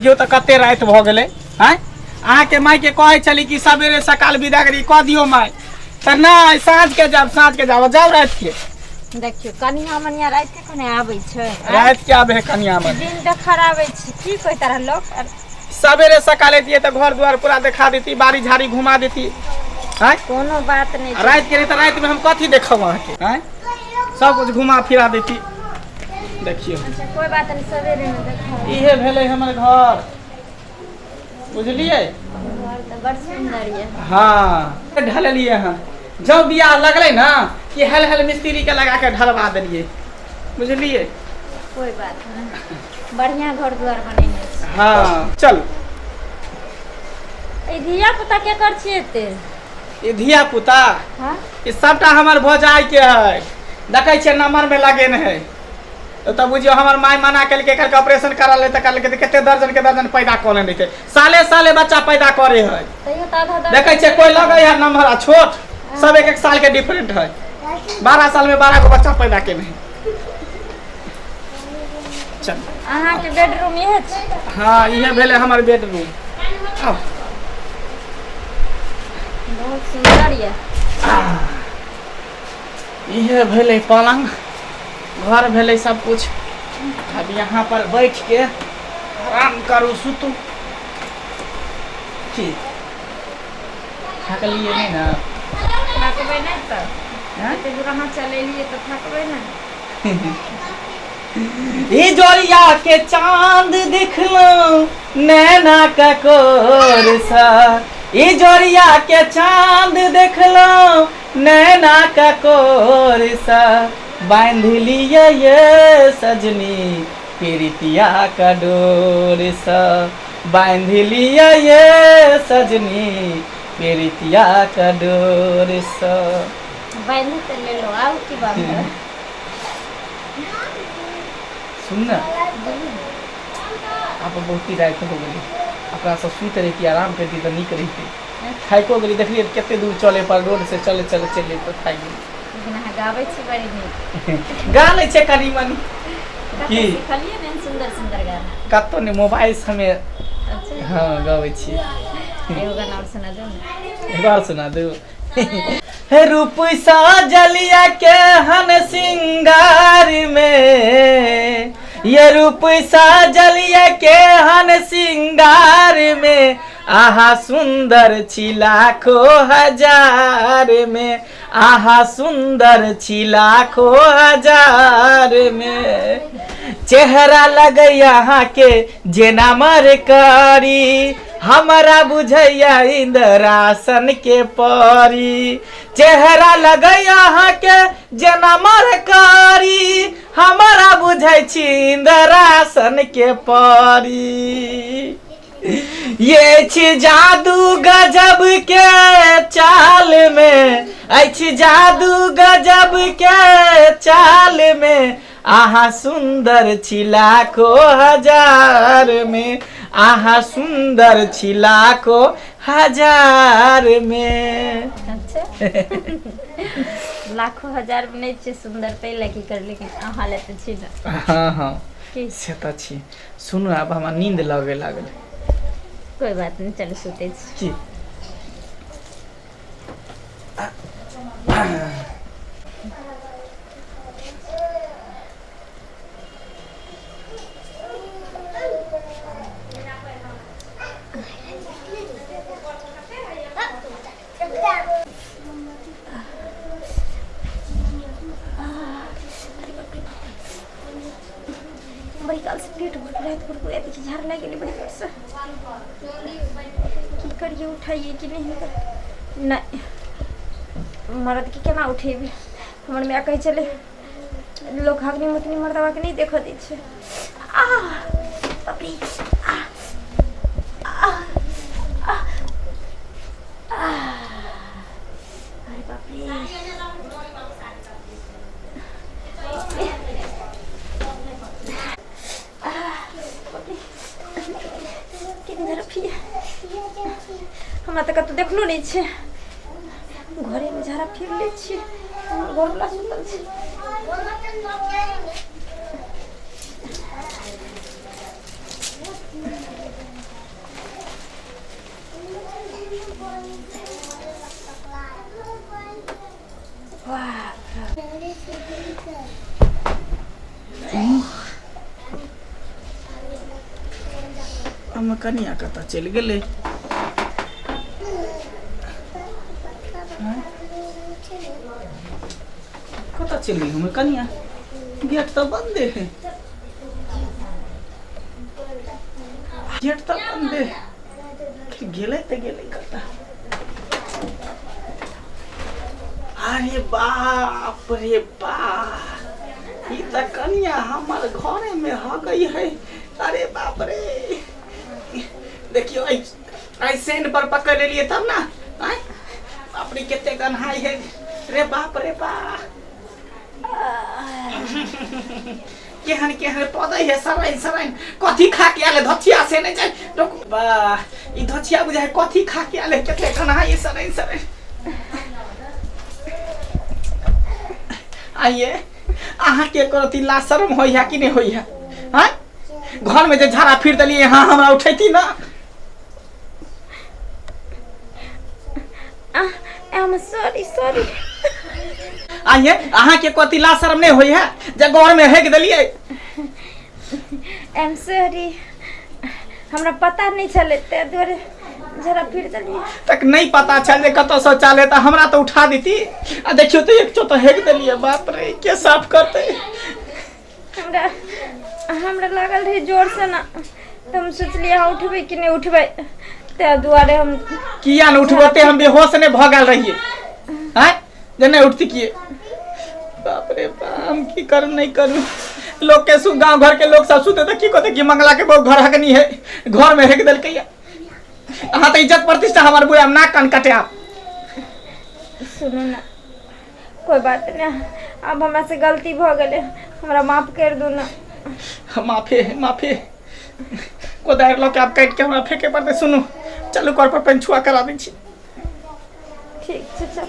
जो तो कते रात भ गेले हैं अहाँ के माई के कहे चली कि सवेरे सकाल विदागरी क दियो माई त ना साँझ के जाओ रात के देखियो कनिया मनिया रात के कोने आबै छै रात के आबे कनिया मन दिन देखार आबै छै की कोई तरह लोग सवेरे सकाल दिए तो घर द्वार पूरा दिखा देती बाड़ी झाड़ी घुमा देती हैं कोनो बात नहीं रात के तो रात में हम कथी देखब अहाँ के हैं सब कुछ घुमा फिरा देती देखियो कोई बात नहीं सवेरे में देखा इहे भेले हमर घर बुझलिए घर तो बड़ सुंदर है हां ढललिए हां जब बियाह लगले ना कि हेल मिस्त्री के लगा के ढलवा देलिए बुझलिए कोई बात नहीं बढ़िया घर द्वार बनेने छै हां चल ए धिया पुता के कर छिए ते ये धिया पुता हां ये सबटा हमर भौजाई के है देखै छै नंबर में लगेन है तो बुझियो हमर माय मना कल के ऑपरेशन करा ले त कल के कते दर्जन के दर्जन पैदा क लेने थे साले साले बच्चा पैदा करे है तइयो त आधा देखै छै कोई लगे है नंबर छोट सब एक साल के डिफरेंट है 12 साल में 12 को बच्चा पैदा केने है चल अहाँ के बेडरूम ये छै हां इहे भेले हमर बेडरूम आओ बहुत सुंदर ये इहे भेले पलंग घर भेले सब कुछ अब यहाँ पर बैठ के आराम करू सुतू की थकलिए नहीं ना थकबै नहीं त एते दूर अहाँ चलेलिए त थकबै नहीं ई जोरिया के चांद दिखलो नैना का कोरसा ई जोरिया के चांद दिखलो नैना का कोरसा बांध लिया ये सजनी प्रीतिया का डोर सा बांध लिया ये सजनी प्रीतिया का डोर सा बांध त ले लो आउ की बात है सुन ना आप बहुत ही रात हो गई अपना सब सुत रही थी आराम करती तो नहीं करी थी खाइको गली देखलिए कितने दूर चले पर रोड से चले तो खाई लेकिन अहाँ गाबै छी बड़ी नीक गा ले छे कनी मनी की सिखलिए ने सुंदर सुंदर गाना कतो ने मोबाइल से हमें अच्छा हां गाबै छी एगो गाना और सुना दो ना एक बार सुना दो रूप साजलिया के हन सिंगार में ये रूप साजलिया के हन सिंगार में आहा सुंदर छी लाखों हजार में आहा सुंदर छी लाखों हजार में चेहरा लगे यहाँ के जेना मरकारी हमारा बुझैया इंद्रासन के परी चेहरा लगे यहाँ के जेना मरकारी हमारा बुझै छी इंद्रासन के परी ये छी जादू गजब के चाल में अछि जादू गजब के चाल में आहा सुंदर छी लाखों हजार में आहा सुंदर छी लाखों हजार में अच्छा लाखों हजार में नहीं छे सुंदर पहले की कर लेकिन अहाँ ले त छी ना हां हां की से त छी सुनो अब हमरा नींद लगे लागल कोई बात नहीं चलो सुते छी की बड़ी काल से पेट भर देखिए झाड़ लग गई बड़ी काल से की करिए उठाइए कि नहीं मर्द के केना उठेबे हमर माय कहे चले लोग हगनी मुतनी मर्दवा के नहीं देख दै छै आ बाप रे अरे बाप रे हमरा तक तो देखलो नहीं छे घरे में झाड़ा फिर ले छी घर वाला सुतल छी हम कनिया कतऽ चलि गेलै? कतऽ चलि गेलै हमर कनिया? गेट तऽ बंदे है, गेट तऽ बंदे गेलै तऽ गेलै कतऽ? अरे बाप रे बाप, ई तऽ कनिया हमर घरे में हो गई है। अरे बाप रे, देखियो आई सेंड पर पकड़ लेलिए तब ना। बाप रे केते गन्हाई है रे, बाप रे बाप। केहन केहन पौधा है, सराइन सराइन कथी खा के आले? धछिया से नहीं जाए रुक बा, ई धछिया बुझाय कथी खा के आले? केते गन्हाई सराइन सराइन। आइए, अहाँ के करती ला शर्म होई है कि नहीं होई है? हाँ, घर में जो झाड़ा फिर दलिए, हाँ हमरा उठैती ना। Sorry sorry. आइए, अहाँ के कथी ला शर्म नहीं होई है जब घर में हेक दलिए? आई एम सॉरी, हमरा पता नहीं चले ते दुआरे जरा फिर दलिए। तक नहीं पता चल जे कत शौचालय त हमरा तो उठा देती। आ देखियो तो एक चोट हेक दलिए, बाप रे के साफ करते। हमरा लागल रही जोर से ना, तो हम सोचलिए हाँ उठबे कि नहीं उठबे, ते दुआरे हम किया न उठबते? हम बेहोश ने भगल रहिए, हैं जे नहीं उठती किए। बाप रे बाप, हम की करूं नहीं करूं? लोग के सु गांव घर के लोग सब सुते त की कहते कि मंगला के बहुत घर हकनी है, घर में हेक दल के। अहाँ तो इज्जत प्रतिष्ठा हमार बुआ ना कान काटे। आप सुनो ना, कोई बात नहीं, अब हमरा से गलती भ गेले, हमरा माफ कर दो ना। माफी माफी कोदार लो के आप काट के हमरा फेंके पड़ते। सुनो चलो कर पर पेन छुआ करा दी छी। ठीक छै चल।